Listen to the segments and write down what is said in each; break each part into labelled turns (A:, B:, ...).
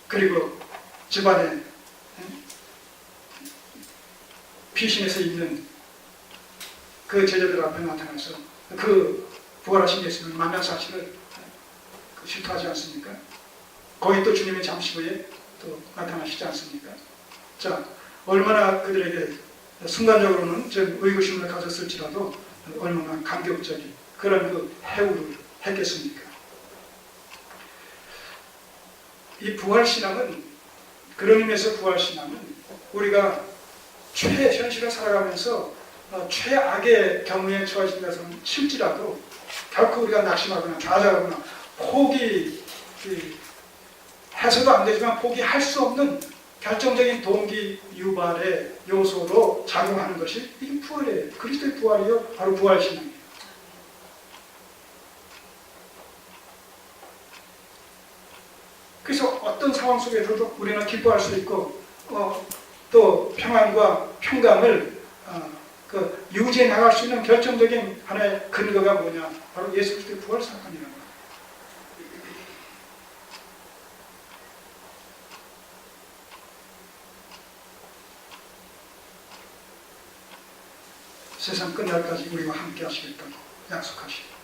A: 그리고 집안에 피신해서 있는 그 제자들 앞에 나타나서 그 부활하신 예수를 만난 사실을 실토하지 않습니까? 거기 또 주님이 잠시 후에 또 나타나시지 않습니까? 자, 얼마나 그들에게 순간적으로는 좀 의구심을 가졌을지라도 얼마나 감격적인 그런 그 해우를 했겠습니까? 이 부활신앙은, 그런 의미에서 부활신앙은 우리가 최현실을 살아가면서 최악의 경우에 처하신 것은 칠지라도 결코 우리가 낙심하거나 좌절하거나 포기해서도 안 되지만 포기할 수 없는 결정적인 동기 유발의 요소로 작용하는 것이 이 부활이에요. 그리스도의 부활이요, 바로 부활신앙이에요. 그래서 어떤 상황 속에서도 우리는 기뻐할 수 있고 또 평안과 평강을 유지해 나갈 수 있는 결정적인 하나의 근거가 뭐냐? 바로 예수 그리스도의 부활 사건이라는 거예요. 세상 끝날까지 우리와 함께 하시겠다고 약속하시고,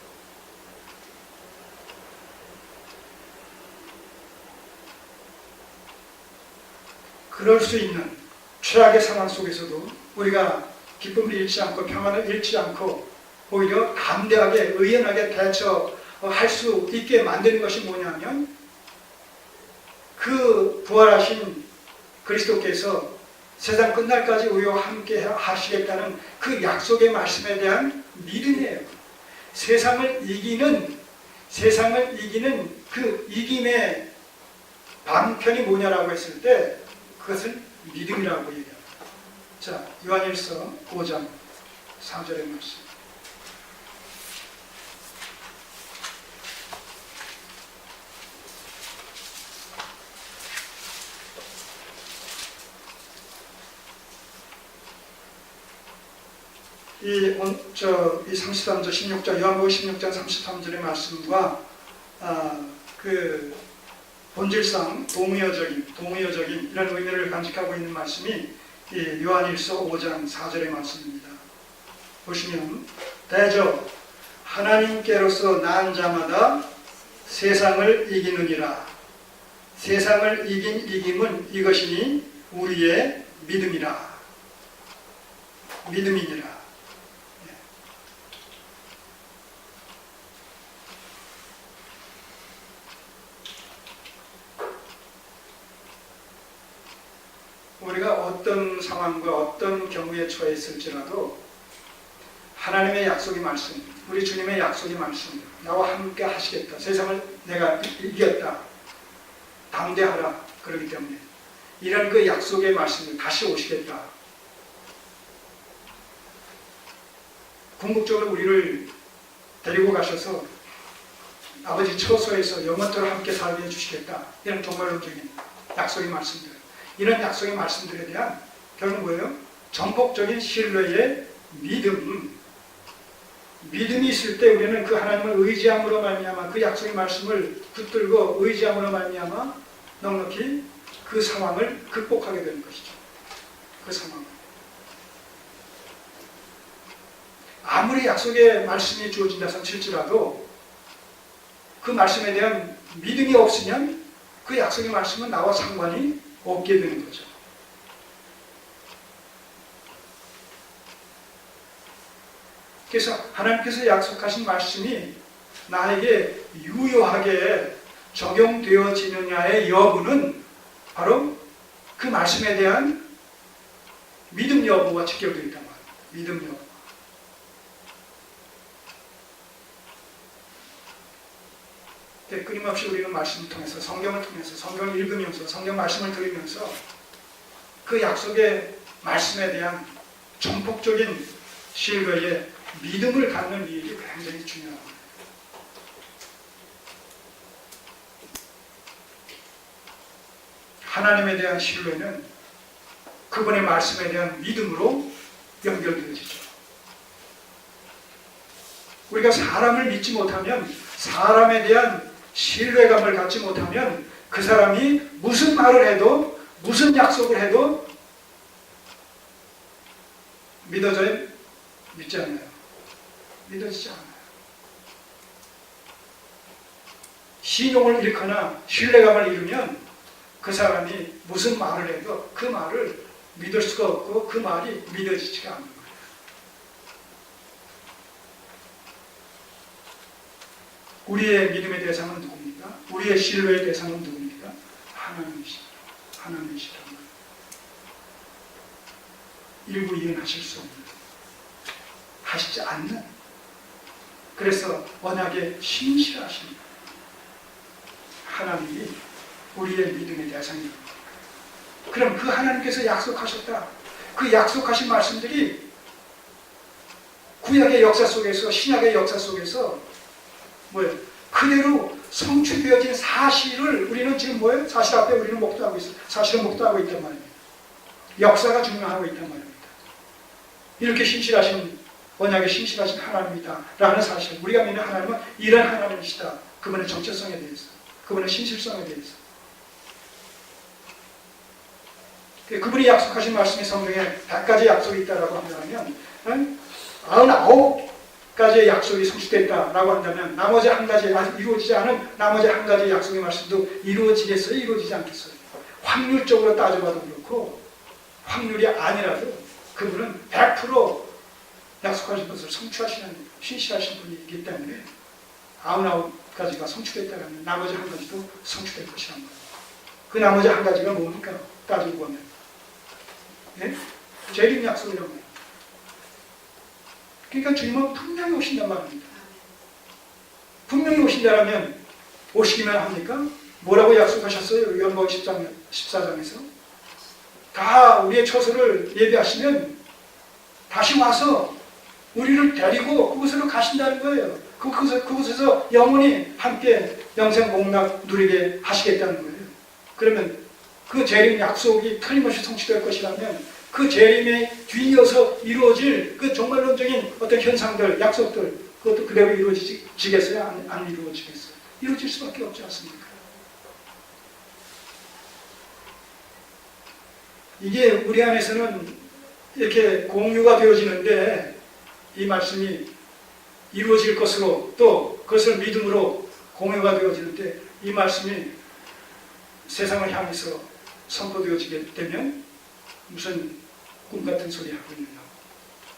A: 그럴 수 있는 최악의 상황 속에서도 우리가 기쁨을 잃지 않고 평안을 잃지 않고 오히려 담대하게 의연하게 대처할 수 있게 만드는 것이 뭐냐면, 그 부활하신 그리스도께서 세상 끝날까지 우리와 함께 하시겠다는 그 약속의 말씀에 대한 믿음이에요. 세상을 이기는 그 이김의 방편이 뭐냐라고 했을 때 그것을 믿음이라고 얘기합니다. 자, 요한일서 5장 4절의 말씀. 이 33절, 16절, 요한복음 16장 33절의 말씀과 그 본질상 동의어적인 이런 의미를 간직하고 있는 말씀이 이 요한일서 5장 4절의 말씀입니다. 보시면, 대저 하나님께로서 낳은 자마다 세상을 이기느니라. 세상을 이긴 이김은 이것이니 우리의 믿음이니라. 우리가 어떤 상황과 어떤 경우에 처해 있을지라도 하나님의 약속의 말씀, 우리 주님의 약속의 말씀, 나와 함께 하시겠다, 세상을 내가 이겼다, 담대하라, 그러기 때문에 이런 그 약속의 말씀을 다시 오시겠다, 궁극적으로 우리를 데리고 가셔서 아버지 처소에서 영원토록 함께 살게 해주시겠다, 이런 종말론적인 약속의 말씀들, 이런 약속의 말씀들에 대한 결국 뭐예요? 전폭적인 신뢰의 믿음이 있을 때 우리는 그 하나님을 의지함으로 말미암아 그 약속의 말씀을 붙들고 의지함으로 말미암아 넉넉히 그 상황을 극복하게 되는 것이죠. 그 상황을. 아무리 약속의 말씀이 주어진다 칠지라도 그 말씀에 대한 믿음이 없으면 그 약속의 말씀은 나와 상관이 없게 되는 거죠. 그래서 하나님께서 약속하신 말씀이 나에게 유효하게 적용되어지느냐의 여부는 바로 그 말씀에 대한 믿음 여부와 직결되어 있단 말이에요. 믿음 여부. 끊임없이 우리는 말씀을 통해서, 성경을 통해서, 성경을 읽으면서, 성경 말씀을 들으면서 그 약속의 말씀에 대한 전폭적인 신뢰에 믿음을 갖는 일이 굉장히 중요합니다. 하나님에 대한 신뢰는 그분의 말씀에 대한 믿음으로 연결되어지죠. 우리가 사람을 믿지 못하면, 사람에 대한 신뢰감을 갖지 못하면 그 사람이 무슨 말을 해도 무슨 약속을 해도 믿어져요? 믿지 않아요. 믿어지지 않아요. 신용을 잃거나 신뢰감을 잃으면 그 사람이 무슨 말을 해도 그 말을 믿을 수가 없고 그 말이 믿어지지가 않는 거예요. 우리의 믿음의 대상은 누굽니까? 우리의 신뢰의 대상은 누굽니까? 하나님이시다. 하나님이시라는 거예요. 일부 이행하실 수 없는, 하시지 않는, 그래서 언약에 신실하신 하나님이 우리의 믿음의 대상입니다. 그럼 그 하나님께서 약속하셨다. 그 약속하신 말씀들이 구약의 역사 속에서, 신약의 역사 속에서 뭐예요? 그대로 성취되어진 사실을 우리는 지금 뭐예요? 사실 앞에 우리는 목도하고 있어요. 사실은 목도하고 있단 말입니다. 역사가 증명하고 있단 말입니다. 이렇게 신실하신, 언약에 신실하신 하나님이다 라는 사실, 우리가 믿는 하나님은 이런 하나님이시다. 그분의 정체성에 대해서, 그분의 신실성에 대해서. 그분이 약속하신 말씀이 성경에 100가지 약속이 있다라고 한다면 99가지의 약속이 성취됐다라고 한다면 나머지 한 가지 아직 이루어지지 않은 나머지 한 가지 약속의 말씀도 이루어지겠어요? 이루어지지 않겠어요? 확률적으로 따져봐도 그렇고 확률이 아니라도 그분은 100% 약속하신 것을 성취하시는 신실하신 분이기 때문에 99가지가 성취됐다면 나머지 한 가지도 성취될 것이란 말이에요. 그 나머지 한 가지가 뭡니까? 따지고 보면 예? 재림 약속이라고 해요. 그러니까 주님은 분명히 오신단 말입니다. 분명히 오신다라면 오시기만 합니까? 뭐라고 약속하셨어요? 요한복음 14장에서 다 우리의 처소를 예비하시면 다시 와서 우리를 데리고 그곳으로 가신다는 거예요. 그곳에서 영원히 함께 영생 복락 누리게 하시겠다는 거예요. 그러면 그 재림 약속이 틀림없이 성취될 것이라면 그 재림에 뒤이어서 이루어질 그 종말론적인 어떤 현상들, 약속들, 그것도 그대로 이루어지겠어요? 안 이루어지겠어요? 이루어질 수밖에 없지 않습니까? 이게 우리 안에서는 이렇게 공유가 되어지는데 이 말씀이 이루어질 것으로 또 그것을 믿음으로 공유가 되어지는데 이 말씀이 세상을 향해서 선포되어지게 되면 무슨 꿈 같은 소리 하고 있느냐고,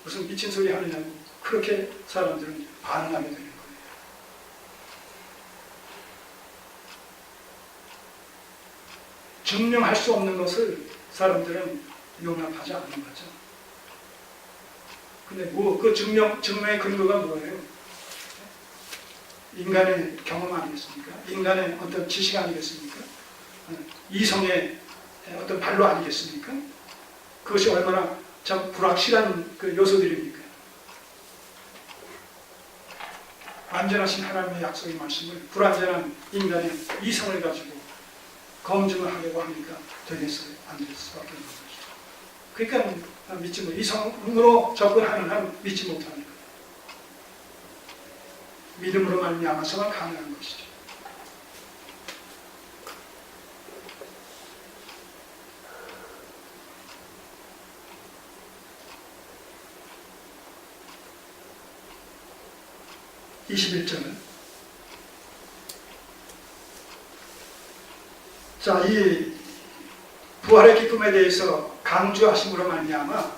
A: 무슨 미친 소리 하느냐고 그렇게 사람들은 반응하게 되는 거예요. 증명할 수 없는 것을 사람들은 용납하지 않는 거죠. 근데 그 증명의 근거가 뭐예요? 인간의 경험 아니겠습니까? 인간의 어떤 지식 아니겠습니까? 이성의 어떤 발로 아니겠습니까? 그것이 얼마나 참 불확실한 그 요소들입니까? 안전하신 하나님의 약속의 말씀을 불안전한 인간의 이성을 가지고 검증을 하려고 하니까 되겠어요? 안 될 수밖에 없는 것이죠. 그러니까 믿지 못, 이성으로 접근하는 한 믿지 못하는 거예요. 믿음으로 말미암아서만 가능한 것이죠. 자, 이 부활의 기쁨에 대해서 강조하심으로 말미암아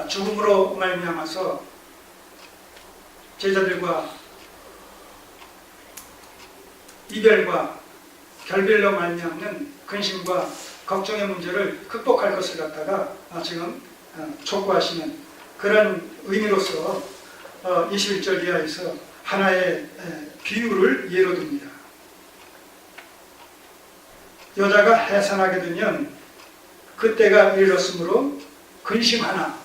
A: 죽음으로 말미암아서 제자들과 이별과 결별로 말미암는 근심과 걱정의 문제를 극복할 것을 갖다가 지금 촉구하시는 그런 의미로서 21절 이하에서 하나의 비유를 예로 듭니다. 여자가 해산하게 되면 그때가 이르렀으므로 근심하나,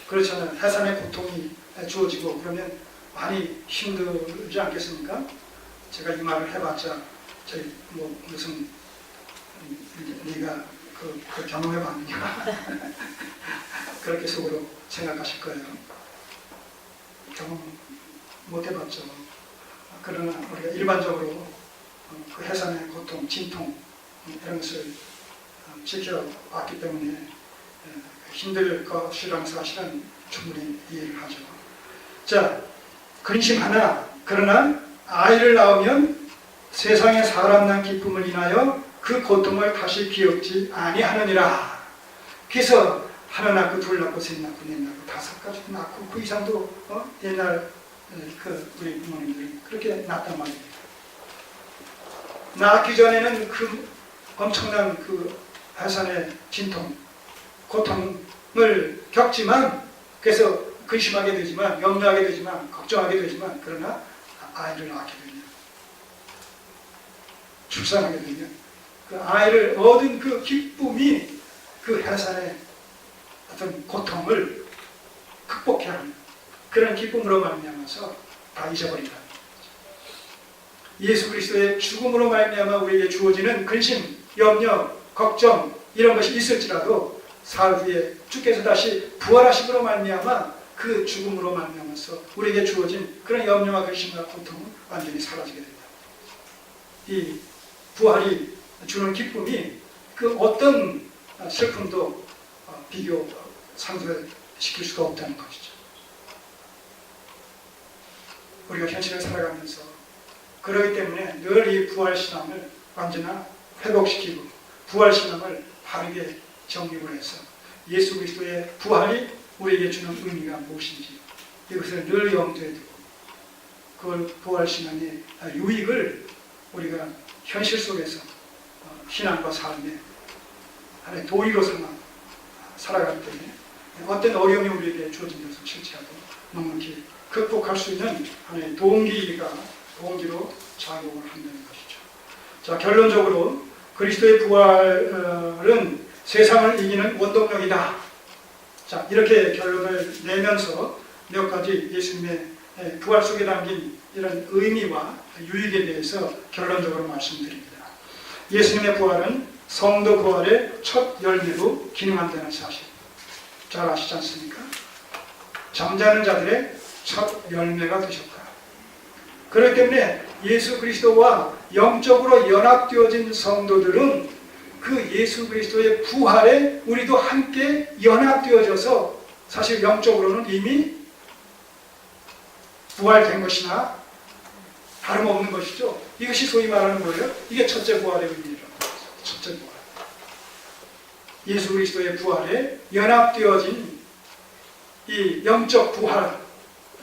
A: 그렇잖아요. 해산의 고통이 주어지고 그러면 많이 힘들지 않겠습니까? 제가 이 말을 해봤자 저희 무슨 네가 그 경험해봤느냐 그렇게 속으로 생각하실 거예요. 경험 못 해봤죠. 그러나 우리가 일반적으로 그 해산의 고통, 진통 이런 것을 지켜왔기 때문에 힘들 것이라는 사실은 충분히 이해를 하죠. 자, 근심하나 그러나 아이를 낳으면 세상에 사람 난 기쁨을 인하여 그 고통을 다시 기억지 아니하느니라. 그래서 하나 낳고 둘 낳고 셋 낳고 넷 낳고 다섯 가지도 낳고 그 이상도 옛날 우리 부모님들은 그렇게 낳단 말입니다. 낳기 전에는 그 엄청난 그 해산의 진통, 고통을 겪지만, 그래서 근심하게 되지만, 염려하게 되지만, 걱정하게 되지만, 그러나 아이를 낳게 되면, 출산하게 되면 그 아이를 얻은 그 기쁨이 그 해산의 어떤 고통을 극복해야 하는 그런 기쁨으로 말미암아서 다 잊어버린다. 예수 그리스도의 죽음으로 말미암아 우리에게 주어지는 근심, 염려, 걱정 이런 것이 있을지라도 사흘 후에 주께서 다시 부활하심으로 말미암아 그 죽음으로 말미암아서 우리에게 주어진 그런 염려와 근심과 고통은 완전히 사라지게 된다. 이 부활이 주는 기쁨이 그 어떤 슬픔도 비교, 상대시킬 수가 없다는 것이죠. 우리가 현실을 살아가면서 그렇기 때문에 늘 이 부활신앙을 완전히 회복시키고 부활신앙을 바르게 정립을 해서 예수 그리스도의 부활이 우리에게 주는 의미가 무엇인지 이것을 늘 염두에 두고 그 부활신앙의 유익을 우리가 현실 속에서 신앙과 삶의 하나의 도의로 삼아 살아가기 때문에 어떤 어려움이 우리에게 주어진 것을 실체하고 넉넉히 극복할 수 있는 하나의 동기로 작용을 한다는 것이죠. 자, 결론적으로 그리스도의 부활은 세상을 이기는 원동력이다. 자, 이렇게 결론을 내면서 몇 가지 예수님의 부활 속에 담긴 이런 의미와 유익에 대해서 결론적으로 말씀드립니다. 예수님의 부활은 성도 부활의 첫 열매로 기능한다는 사실 잘 아시지 않습니까? 잠자는 자들의 첫 열매가 되셨다. 그렇기 때문에 예수 그리스도와 영적으로 연합되어진 성도들은 그 예수 그리스도의 부활에 우리도 함께 연합되어져서 사실 영적으로는 이미 부활된 것이나 다름없는 것이죠. 이것이 소위 말하는 거예요. 이게 첫째 부활의 의미라는 거죠. 첫째 부활. 예수 그리스도의 부활에 연합되어진 이 영적 부활,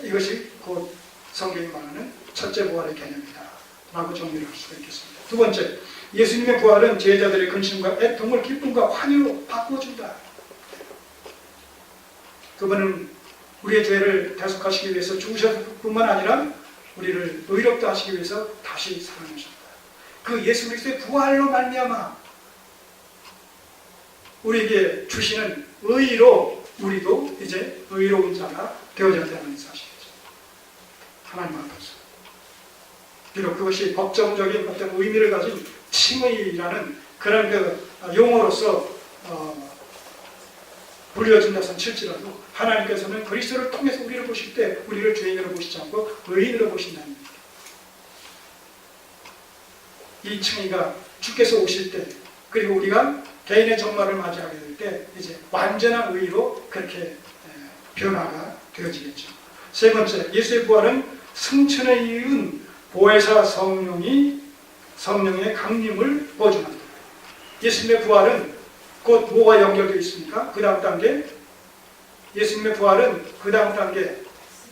A: 이것이 곧 성경이 말하는 첫째 부활의 개념이다 라고 정리를 할 수가 있겠습니다. 두 번째, 예수님의 부활은 제자들의 근심과 애통을 기쁨과 환희로 바꿔준다. 그분은 우리의 죄를 대속하시기 위해서 죽으셨을 뿐만 아니라 우리를 의롭다 하시기 위해서 다시 살아나셨다. 그 예수 그리스도의 부활로 말미암아 우리에게 주시는 의로 우리도 이제 의로운 자가 되어졌다는 사실이죠. 하나님 앞에서. 비록 그것이 법정적인 어떤 의미를 가진 칭의라는 그런 그 용어로서 불려진다선 칠지라도 하나님께서는 그리스도를 통해서 우리를 보실 때 우리를 죄인으로 보시지 않고 의인으로 보신다는 것. 이 칭의가 주께서 오실 때 그리고 우리가 개인의 종말을 맞이하게 될 때 이제 완전한 의로 그렇게 변화가 되어지겠죠. 세 번째, 예수의 부활은 승천에 이은 보혜사 성령의 강림을 보증한다. 예수님의 부활은 곧 뭐가 연결되어 있습니까? 그 다음 단계, 예수님의 부활은 그 다음 단계,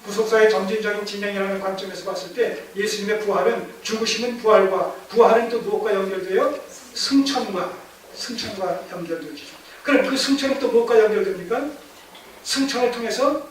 A: 구속사의 점진적인 진행이라는 관점에서 봤을 때 예수님의 부활은 죽으심은 부활과, 부활은 또 무엇과 연결되어? 승천과 연결되어지죠. 그럼 그 승천은 또 무엇과 연결됩니까? 승천을 통해서